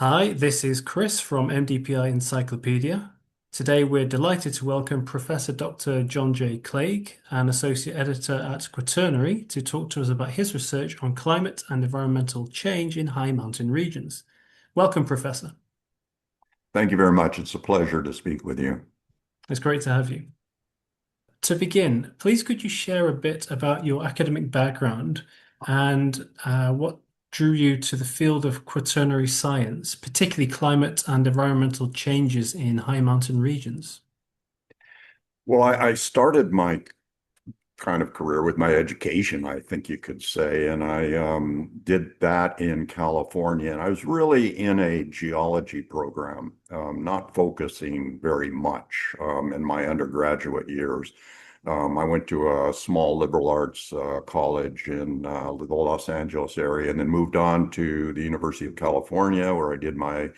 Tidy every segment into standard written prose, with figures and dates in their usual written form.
Hi, this is Chris from MDPI Encyclopedia. Today we're delighted to welcome Professor Dr. John J. Clague, an Associate Editor at Quaternary, to talk to us about his research on climate and environmental change in high mountain regions. Welcome, Professor. Thank you very much. It's a pleasure to speak with you. It's great to have you. To begin, please could you share a bit about your academic background and what drew you to the field of quaternary science, particularly climate and environmental changes in high mountain regions? Well, I started my kind of career with my education, I think you could say, and I did that in California. And I was really in a geology program, not focusing very much in my undergraduate years. I went to a small liberal arts college in the Los Angeles area and then moved on to the University of California, where I did my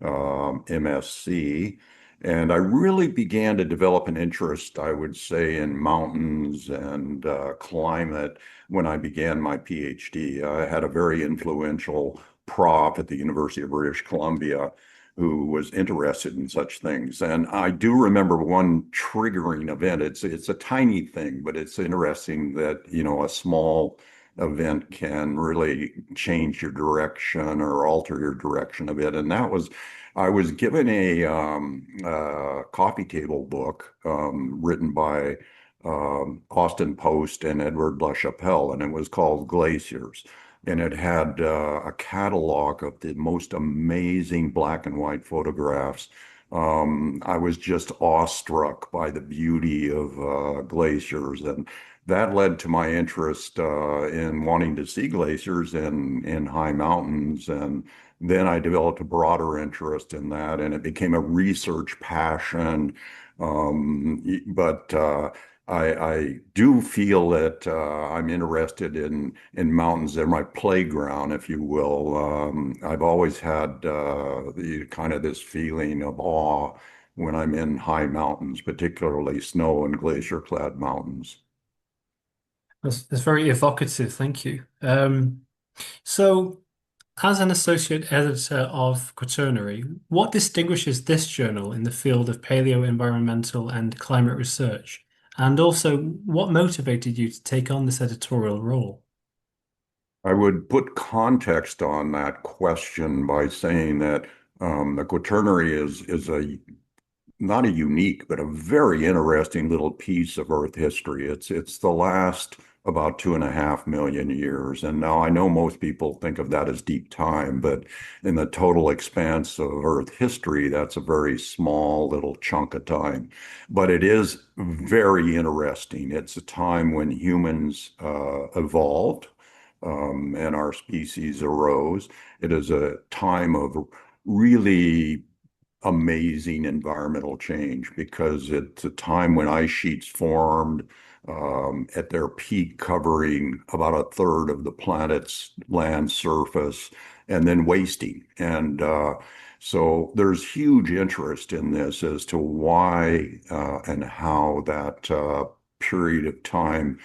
MSc. And I really began to develop an interest, I would say, in mountains and climate when I began my PhD. I had a very influential prof at the University of British Columbia who was interested in such things. And I do remember one triggering event. It's a tiny thing, but it's interesting that, a small event can really change your direction or alter your direction a bit. And that was I was given a coffee table book written by Austin Post and Edward LaChapelle, and it was called Glaciers. And it had a catalog of the most amazing black and white photographs. I was just awestruck by the beauty of glaciers, and that led to my interest in wanting to see glaciers in high mountains. And then I developed a broader interest in that, and it became a research passion. But I do feel that I'm interested in mountains. They're my playground, if you will. I've always had the kind of this feeling of awe when I'm in high mountains, particularly snow and glacier-clad mountains. That's very evocative, thank you. So, as an associate editor of Quaternary, what distinguishes this journal in the field of paleo-environmental and climate research? And also, what motivated you to take on this editorial role? I would put context on that question by saying that the Quaternary is a not a unique, but a very interesting little piece of Earth history. It's the last about 2.5 million years. And now I know most people think of that as deep time, but in the total expanse of Earth history, that's a very small little chunk of time. But it is very interesting. It's a time when humans evolved and our species arose. It is a time of really amazing environmental change because it's a time when ice sheets formed at their peak, covering about a third of the planet's land surface and then wasting. And so there's huge interest in this as to why and how that period of time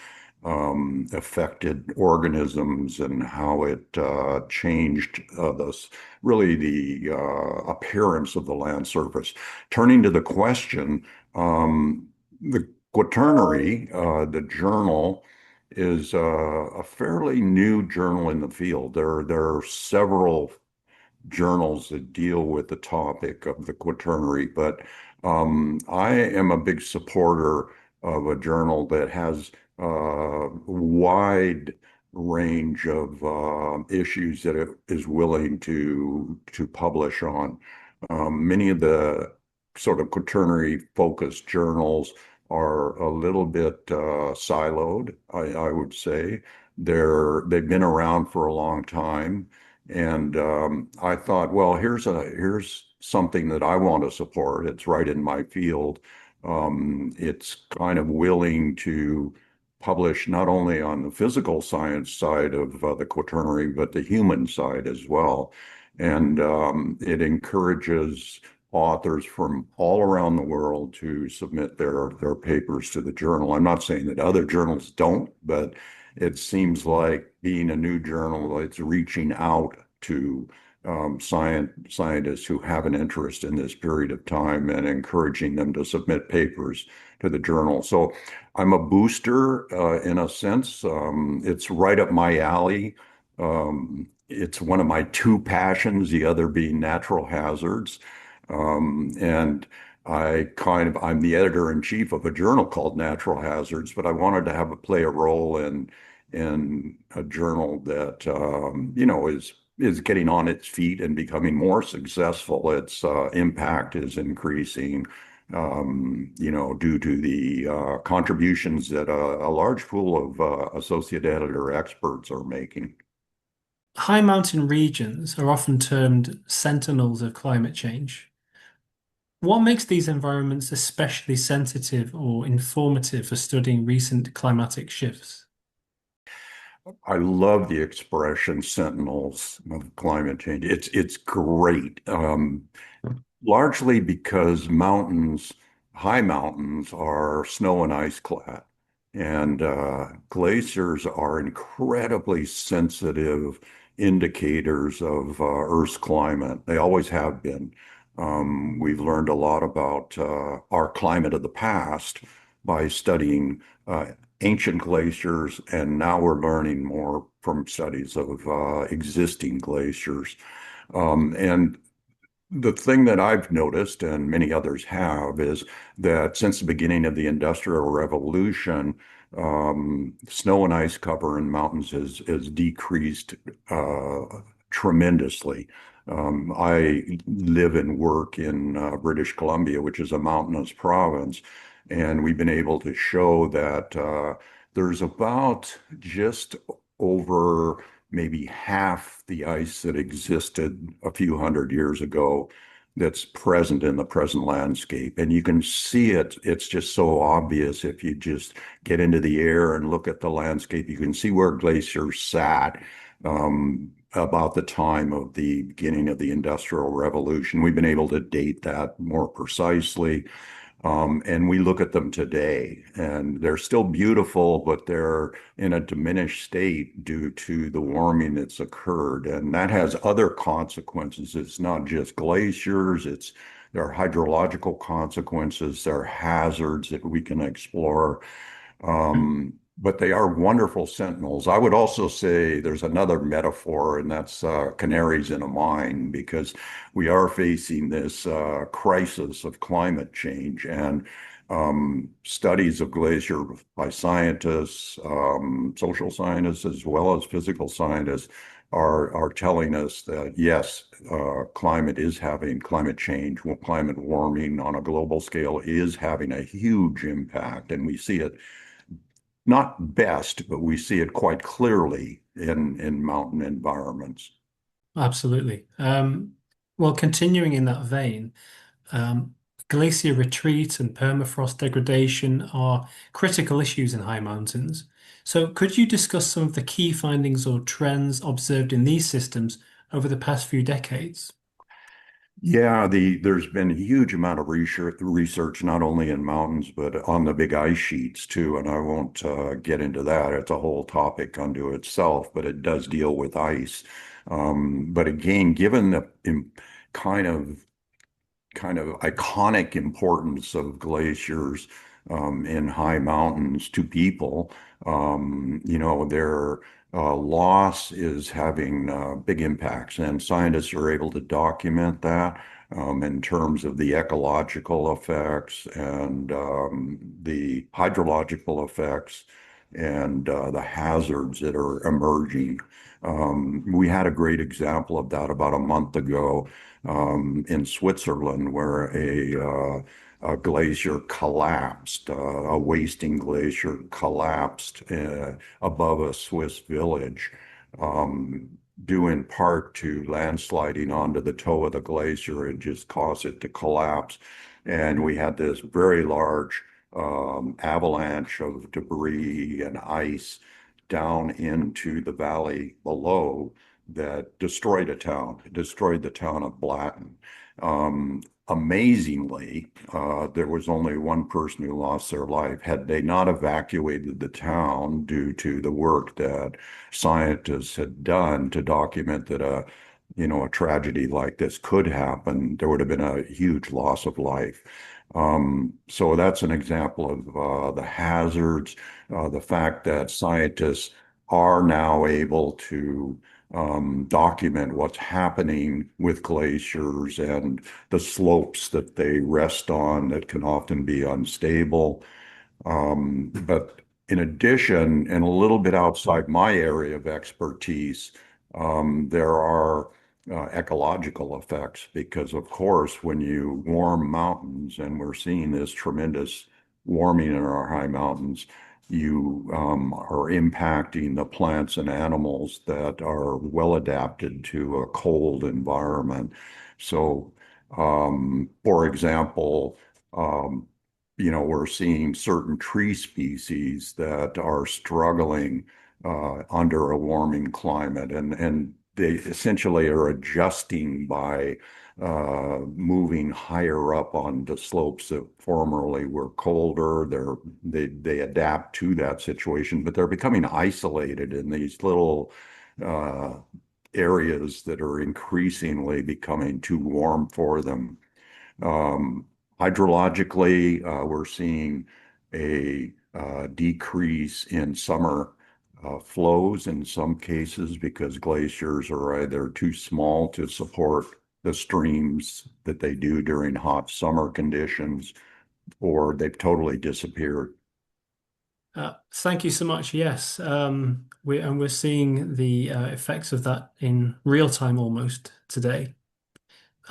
affected organisms and how it changed really the appearance of the land surface. Turning to the question, the Quaternary, the journal, is a fairly new journal in the field. There are several journals that deal with the topic of the Quaternary, but I am a big supporter of a journal that has a wide range of issues that it is willing to publish on. Many of the sort of Quaternary focused journals are a little bit siloed, I would say. They've been around for a long time. And I thought, well, here's something that I want to support. It's right in my field. It's kind of willing to publish not only on the physical science side of the Quaternary, but the human side as well. And it encourages authors from all around the world to submit their papers to the journal. I'm not saying that other journals don't, but it seems like being a new journal, it's reaching out to scientists who have an interest in this period of time and encouraging them to submit papers to the journal. So I'm a booster in a sense. It's right up my alley. It's one of my two passions, the other being natural hazards. And I'm the editor-in-chief of a journal called Natural Hazards, but I wanted to play a role in a journal that is getting on its feet and becoming more successful. Its impact is increasing, due to the contributions that a large pool of associate editor experts are making. High mountain regions are often termed sentinels of climate change. What makes these environments especially sensitive or informative for studying recent climatic shifts? I love the expression sentinels of climate change. It's great. Largely because high mountains are snow and ice clad, and glaciers are incredibly sensitive indicators of Earth's climate. They always have been. We've learned a lot about our climate of the past by studying ancient glaciers, and now we're learning more from studies of existing glaciers. And the thing that I've noticed, and many others have, is that since the beginning of the Industrial Revolution, snow and ice cover in mountains has decreased tremendously. I live and work in British Columbia, which is a mountainous province, and we've been able to show that there's about just over maybe half the ice that existed a few hundred years ago that's present in the present landscape. And you can see it. It's just so obvious if you just get into the air and look at the landscape. You can see where glaciers sat about the time of the beginning of the Industrial Revolution. We've been able to date that more precisely. And we look at them today, and they're still beautiful, but they're in a diminished state due to the warming that's occurred. And that has other consequences. It's not just glaciers, there are hydrological consequences, there are hazards that we can explore. But they are wonderful sentinels. I would also say there's another metaphor, and that's canaries in a mine, because we are facing this crisis of climate change. And studies of glacier by scientists, social scientists, as well as physical scientists, are telling us that yes, climate change, well, climate warming on a global scale is having a huge impact, and we see it not best, but we see it quite clearly in mountain environments. Absolutely. Well, continuing in that vein, um, glacier retreat and permafrost degradation are critical issues in high mountains. So, could you discuss some of the key findings or trends observed in these systems over the past few decades? Yeah, there's been a huge amount of research not only in mountains but on the big ice sheets too, and I won't get into that. It's a whole topic unto itself, but it does deal with ice. But again, given the kind of iconic importance of glaciers in high mountains to people. Their loss is having big impacts, and scientists are able to document that in terms of the ecological effects and the hydrological effects and the hazards that are emerging. We had a great example of that about a month ago in Switzerland, where a glacier collapsed, a wasting glacier collapsed above a Swiss village, due in part to landsliding onto the toe of the glacier and just caused it to collapse. And we had this very large avalanche of debris and ice down into the valley below that destroyed the town of Blatton. Amazingly, there was only one person who lost their life. Had they not evacuated the town due to the work that scientists had done to document that a tragedy like this could happen, there would have been a huge loss of life. So that's an example of the hazards, the fact that scientists are now able to document what's happening with glaciers and the slopes that they rest on that can often be unstable. But in addition, and a little bit outside my area of expertise, there are ecological effects because, of course, when you warm mountains, and we're seeing this tremendous warming in our high mountains, you are impacting the plants and animals that are well adapted to a cold environment. So, for example, um, we're seeing certain tree species that are struggling under a warming climate, and they essentially are adjusting by moving higher up on the slopes that formerly were colder. They adapt to that situation, but they're becoming isolated in these little uh, areas that are increasingly becoming too warm for them. Um, Hydrologically, we're seeing a decrease in summer flows in some cases because glaciers are either too small to support the streams that they do during hot summer conditions, or they've totally disappeared. Thank you so much. Yes, we're seeing the effects of that in real time almost today.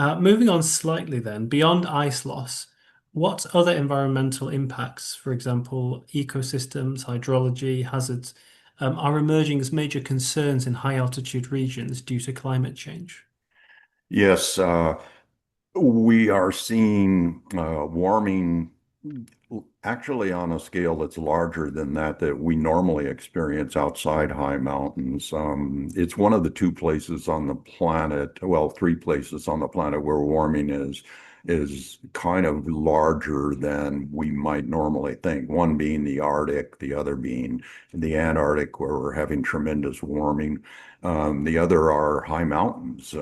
Moving on slightly then, beyond ice loss, what other environmental impacts, for example, ecosystems, hydrology, hazards, are emerging as major concerns in high altitude regions due to climate change? Yes, we are seeing warming actually on a scale that's larger than that we normally experience outside high mountains. It's one of the two places on the planet, well, three places on the planet where warming is kind of larger than we might normally think. One being the Arctic, the other being the Antarctic, where we're having tremendous warming. The other are high mountains.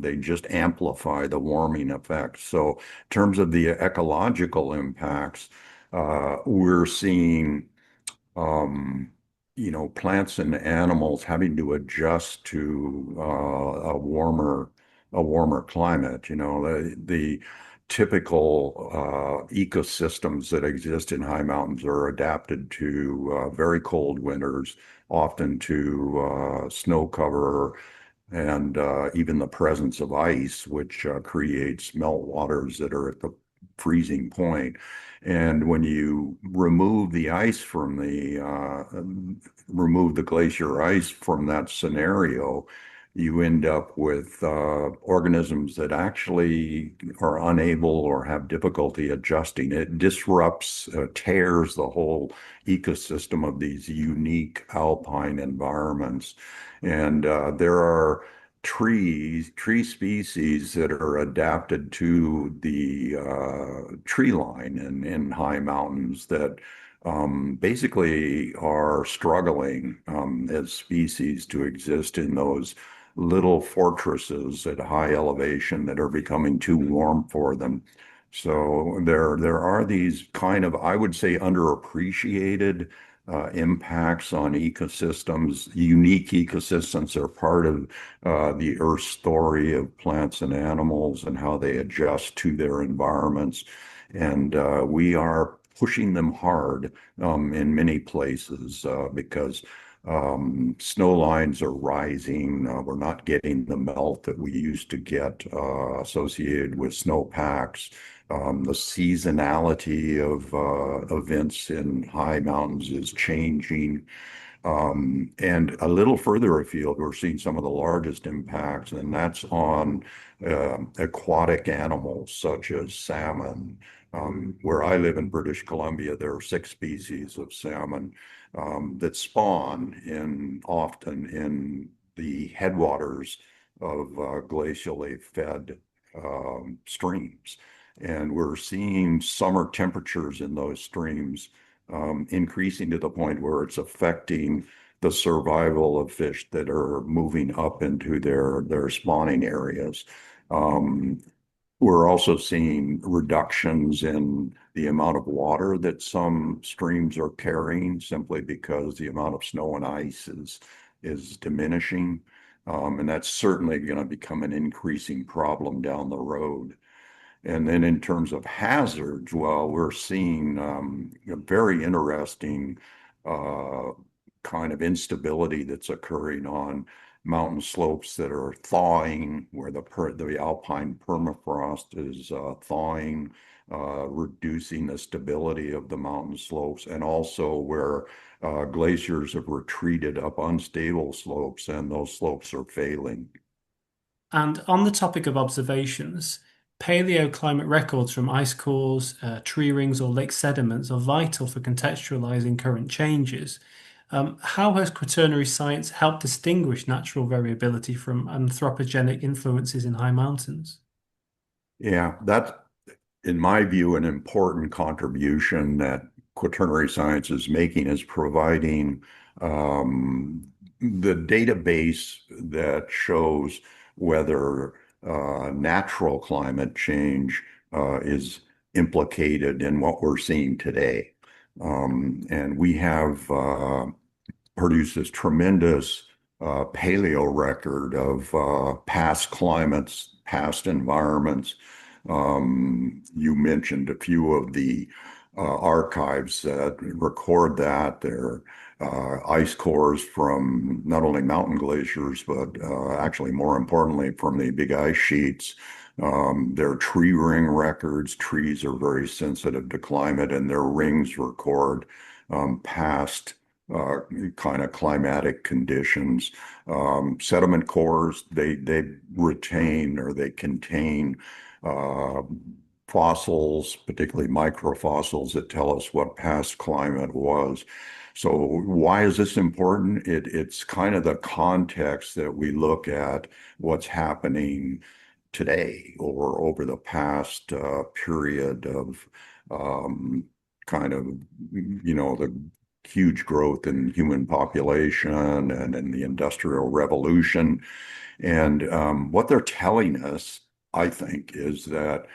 They just amplify the warming effect. So, in terms of the ecological impacts, we're seeing, um, plants and animals having to adjust to a warmer climate. The typical ecosystems that exist in high mountains are adapted to very cold winters, often to snow cover and even the presence of ice, which creates meltwaters that are at the freezing point. And when you remove the glacier ice from that scenario, you end up with organisms that actually are unable or have difficulty adjusting. It disrupts, tears the whole ecosystem of these unique alpine environments. And there are tree species that are adapted to the tree line in high mountains that basically are struggling as species to exist in those little fortresses at high elevation that are becoming too warm for them. So there are these kind of, I would say, underappreciated impacts on ecosystems. Unique ecosystems are part of the Earth story of plants and animals and how they adjust to their environments. And we are pushing them hard in many places because snow lines are rising. We're not getting the melt that we used to get associated with snowpacks. The seasonality of events in high mountains is changing. And a little further afield, we're seeing some of the largest impacts, and that's on aquatic animals such as salmon. Where I live in British Columbia, there are 6 species of salmon that spawn often in the headwaters of glacially fed streams. And we're seeing summer temperatures in those streams increasing to the point where it's affecting the survival of fish that are moving up into their spawning areas. Um, we're also seeing reductions in the amount of water that some streams are carrying simply because the amount of snow and ice is diminishing. And that's certainly going to become an increasing problem down the road. And then in terms of hazards, well, we're seeing a very interesting uh, kind of instability that's occurring on mountain slopes that are thawing, where the alpine permafrost is thawing, reducing the stability of the mountain slopes, and also where glaciers have retreated up unstable slopes, and those slopes are failing. And on the topic of observations, paleoclimate records from ice cores, tree rings, or lake sediments are vital for contextualizing current changes. How has quaternary science helped distinguish natural variability from anthropogenic influences in high mountains? Yeah, that's, in my view, an important contribution that quaternary science is making is providing the database that shows whether natural climate change is implicated in what we're seeing today. And we have produced this tremendous paleo record of past climates, past environments. You mentioned a few of the archives that record that. They're ice cores from not only mountain glaciers, but actually more importantly from the big ice sheets. There are tree ring records. Trees are very sensitive to climate, and their rings record past uh, kind of climatic conditions. Sediment cores, they retain or they contain uh, fossils, particularly microfossils that tell us what past climate was. So why is this important? It's kind of the context that we look at what's happening today or over the past period of um, kind of, the huge growth in human population and in the Industrial Revolution. And what they're telling us, I think, is that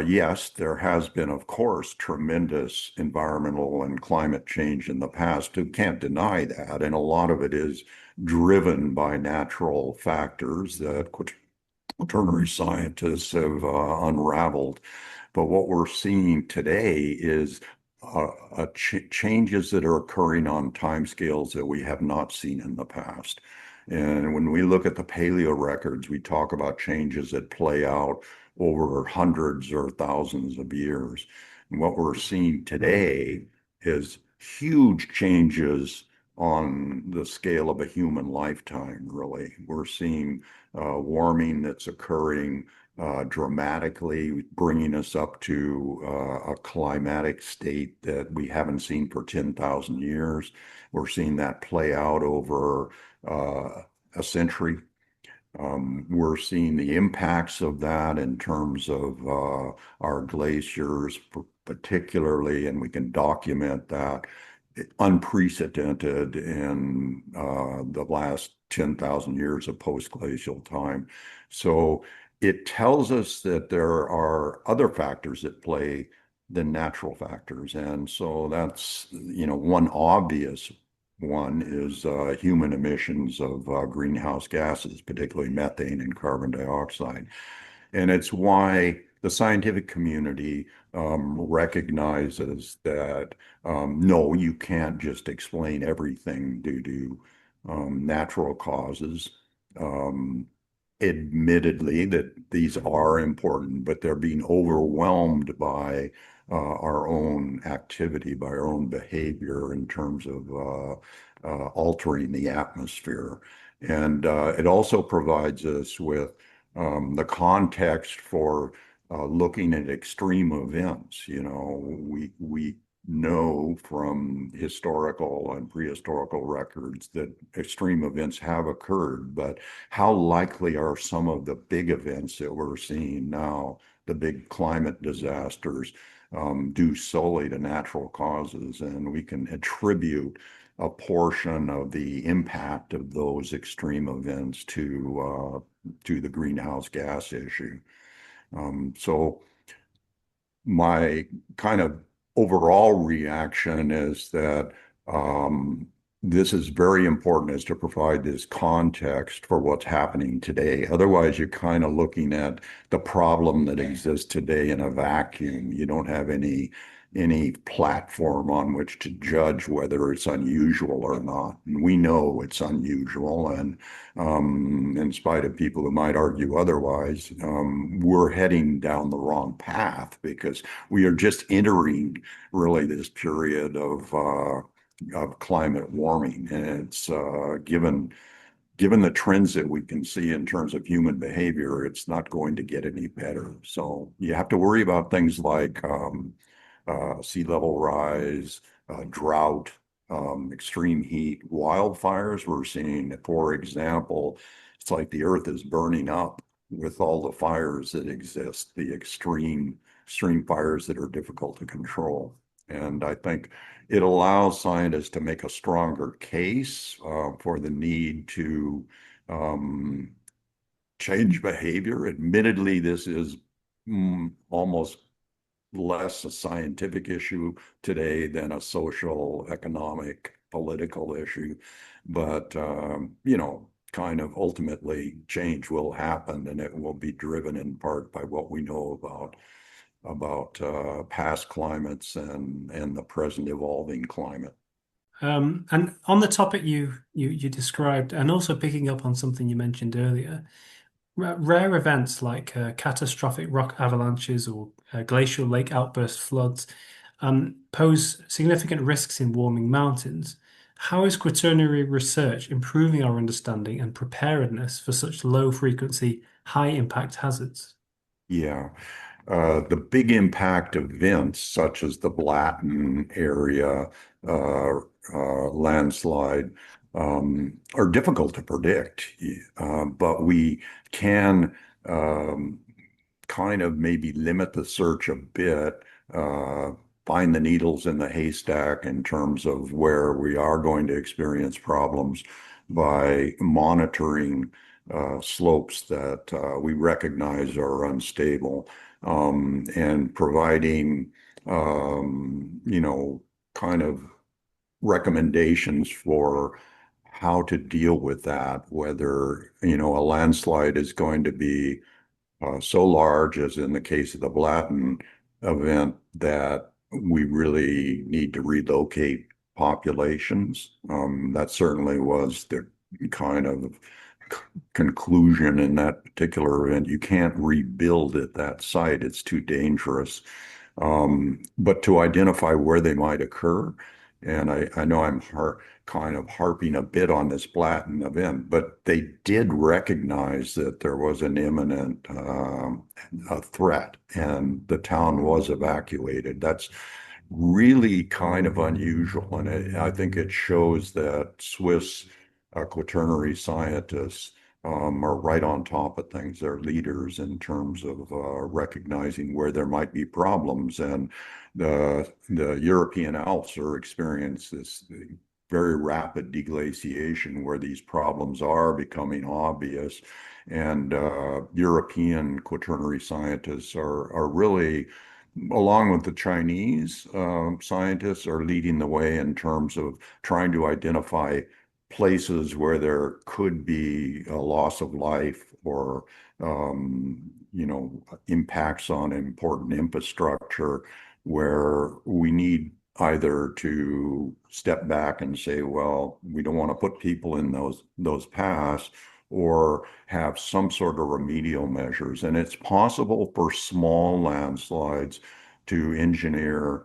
yes, there has been, of course, tremendous environmental and climate change in the past. You can't deny that. And a lot of it is driven by natural factors that quaternary scientists have unraveled. But what we're seeing today is changes that are occurring on timescales that we have not seen in the past. And when we look at the paleo records, we talk about changes that play out over hundreds or thousands of years. And what we're seeing today is huge changes on the scale of a human lifetime, really. We're seeing warming that's occurring dramatically, bringing us up to a climatic state that we haven't seen for 10,000 years. We're seeing that play out over a century. We're seeing the impacts of that in terms of our glaciers, particularly, and we can document that unprecedented in the last 10,000 years of post-glacial time. So it tells us that there are other factors at play than natural factors. And so that's, one obvious one is human emissions of greenhouse gases, particularly methane and carbon dioxide. And it's why the scientific community recognizes that no, you can't just explain everything due to natural causes. Um, Admittedly, that these are important, but they're being overwhelmed by our own activity, by our own behavior in terms of altering the atmosphere. And it also provides us with the context for looking at extreme events. We know from historical and prehistorical records that extreme events have occurred, but how likely are some of the big events that we're seeing now, the big climate disasters, due solely to natural causes? And we can attribute a portion of the impact of those extreme events to the greenhouse gas issue. So my kind of overall reaction is that um, this is very important is to provide this context for what's happening today. Otherwise, you're kind of looking at the problem that exists today in a vacuum. You don't have any platform on which to judge whether it's unusual or not. And we know it's unusual, and in spite of people who might argue otherwise, we're heading down the wrong path because we are just entering really this period of climate warming, and it's given the trends that we can see in terms of human behavior, it's not going to get any better. So you have to worry about things like sea level rise, drought, extreme heat, wildfires. We're seeing, for example, it's like the earth is burning up with all the fires that exist, the extreme fires that are difficult to control. And I think it allows scientists to make a stronger case for the need to um, change behavior. Admittedly, this is almost less a scientific issue today than a social, economic, political issue. But, kind of ultimately change will happen, and it will be driven in part by what we know about past climates and the present evolving climate. And on the topic you described, and also picking up on something you mentioned earlier, rare events like catastrophic rock avalanches or glacial lake outburst floods pose significant risks in warming mountains. How is quaternary research improving our understanding and preparedness for such low frequency, high impact hazards? Yeah. The big impact events, such as the Blatten area landslide, are difficult to predict. But we can um, kind of maybe limit the search a bit, uh, find the needles in the haystack in terms of where we are going to experience problems by monitoring slopes that we recognize are unstable, and providing, kind of recommendations for how to deal with that, whether, a landslide is going to be so large, as in the case of the Blatten event, that we really need to relocate populations. That certainly was the kind of conclusion in that particular event. You can't rebuild at that site, it's too dangerous. But to identify where they might occur, and I know I'm kind of harping a bit on this Blatten event, but they did recognize that there was an imminent a threat, and the town was evacuated. That's really kind of unusual, and I think it shows that Swiss quaternary scientists are right on top of things. They're leaders in terms of recognizing where there might be problems, and the European Alps are experiencing this very rapid deglaciation where these problems are becoming obvious. And European quaternary scientists are really, along with the Chinese scientists, are leading the way in terms of trying to identify places where there could be a loss of life or impacts on important infrastructure where we need either to step back and say, well, we don't want to put people in those paths, or have some sort of remedial measures. And it's possible for small landslides to engineer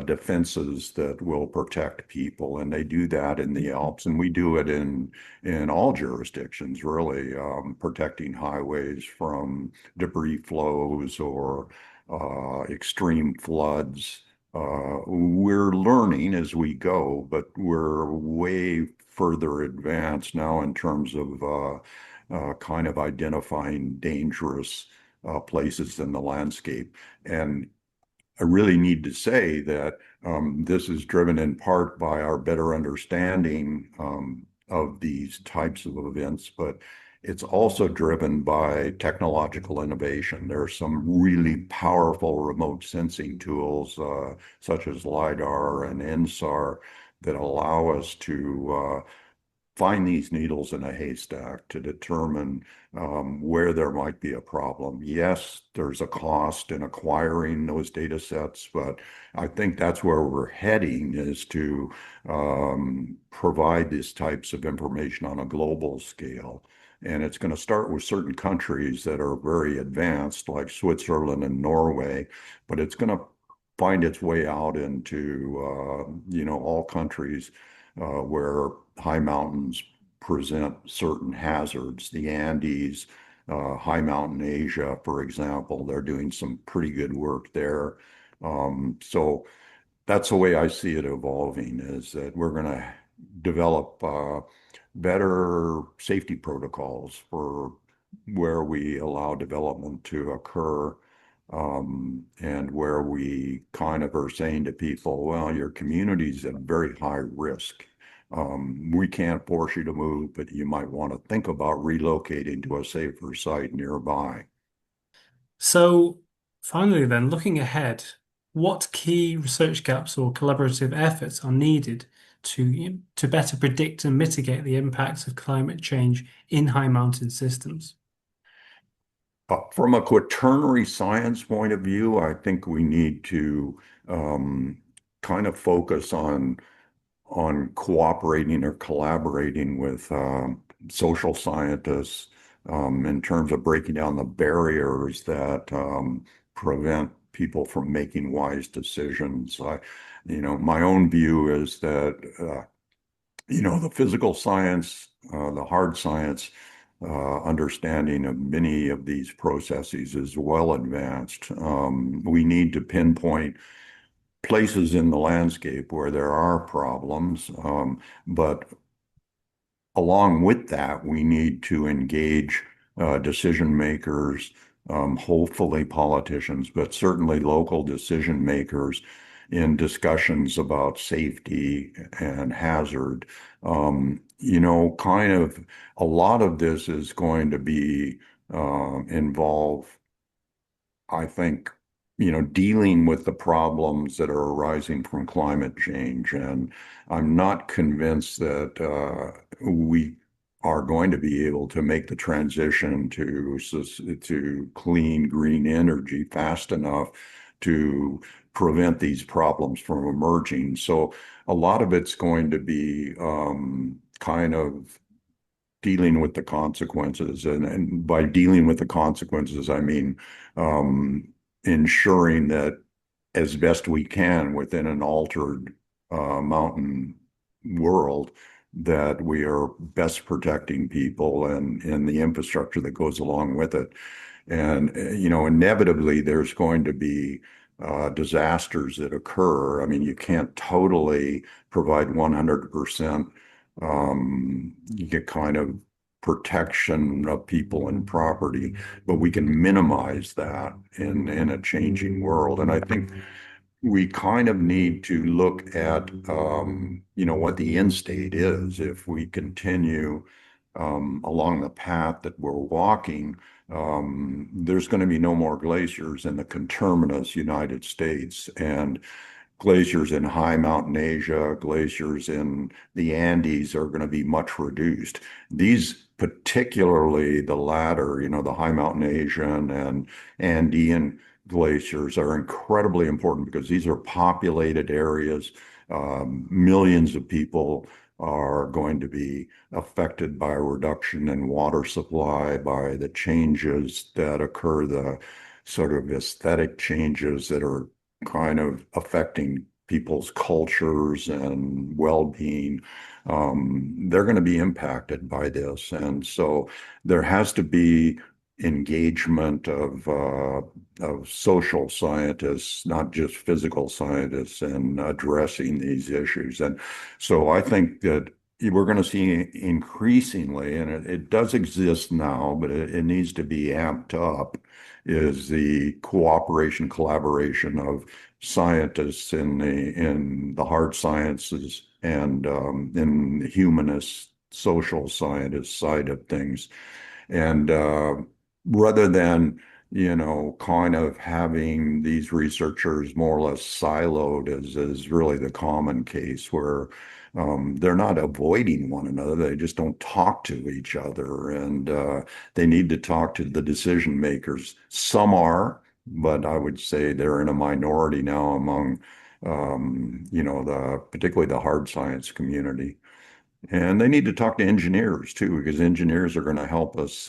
defenses that will protect people, and they do that in the Alps, and we do it in all jurisdictions, really, protecting highways from debris flows or extreme floods. We're learning as we go, but we're way further advanced now in terms of kind of identifying dangerous places in the landscape. And I really need to say that this is driven in part by our better understanding of these types of events, but it's also driven by technological innovation. There are some really powerful remote sensing tools, such as LiDAR and INSAR, that allow us to find these needles in a haystack to determine where there might be a problem. Yes, there's a cost in acquiring those data sets, but I think that's where we're heading is to provide these types of information on a global scale. And it's going to start with certain countries that are very advanced, like Switzerland and Norway, but it's going to find its way out into, all countries where high mountains present certain hazards. The Andes, high mountain Asia, for example, they're doing some pretty good work there. So that's the way I see it evolving is that we're going to develop better safety protocols for where we allow development to occur, and where we kind of are saying to people, well, your community's at very high risk. We can't force you to move, but you might want to think about relocating to a safer site nearby. So, finally, then, looking ahead, what key research gaps or collaborative efforts are needed to better predict and mitigate the impacts of climate change in high mountain systems? From a quaternary science point of view, I think we need to um, kind of focus on cooperating or collaborating with social scientists in terms of breaking down the barriers that prevent people from making wise decisions. My own view is that the physical science, the hard science, understanding of many of these processes is well advanced. We need to pinpoint places in the landscape where there are problems, but along with that, we need to engage decision makers, hopefully politicians, but certainly local decision makers in discussions about safety and hazard. Kind of a lot of this is going to be involve, I think, dealing with the problems that are arising from climate change. And I'm not convinced that we are going to be able to make the transition to clean, green energy fast enough to prevent these problems from emerging. So a lot of it's going to be kind of dealing with the consequences. And by dealing with the consequences, I mean ensuring that as best we can within an altered mountain world, that we are best protecting people and the infrastructure that goes along with it. And, inevitably there's going to be disasters that occur. I mean, you can't totally provide 100% you get kind of protection of people and property, but we can minimize that in a changing world. And I think we kind of need to look at what the end state is if we continue along the path that we're walking. There's going to be no more glaciers in the conterminous United States, and glaciers in high mountain Asia, glaciers in the Andes are going to be much reduced. These, particularly the latter, the high mountain Asian and Andean glaciers, are incredibly important because these are populated areas. Millions of people are going to be affected by a reduction in water supply, by the changes that occur, the sort of aesthetic changes that are kind of affecting people's cultures and well-being. They're going to be impacted by this. And so there has to be engagement of social scientists, not just physical scientists, in addressing these issues. And so I think that we're going to see increasingly, and it does exist now, but it needs to be amped up, is the cooperation, collaboration of scientists in the hard sciences and in the humanist, social scientist side of things. And rather than, kind of having these researchers more or less siloed, as is really the common case, where they're not avoiding one another, they just don't talk to each other, and they need to talk to the decision makers. Some are, but I would say they're in a minority now among, particularly the hard science community. And they need to talk to engineers too, because engineers are going to help us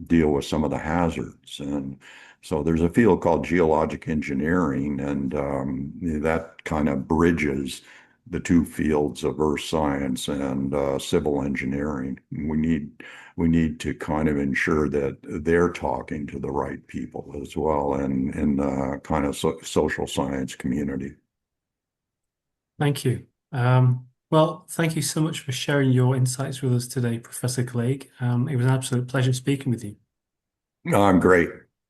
deal with some of the hazards. And so there's a field called geologic engineering, and that kind of bridges the two fields of earth science and civil engineering. We need to kind of ensure that they're talking to the right people as well, and in the kind of social science community. Thank you. Well, thank you so much for sharing your insights with us today, Professor Clague. It was an absolute pleasure speaking with you. No, I'm great.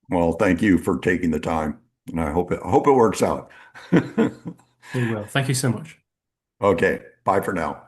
Well, thank you for taking the time, and I hope it works out. It will. Thank you so much. Okay, bye for now.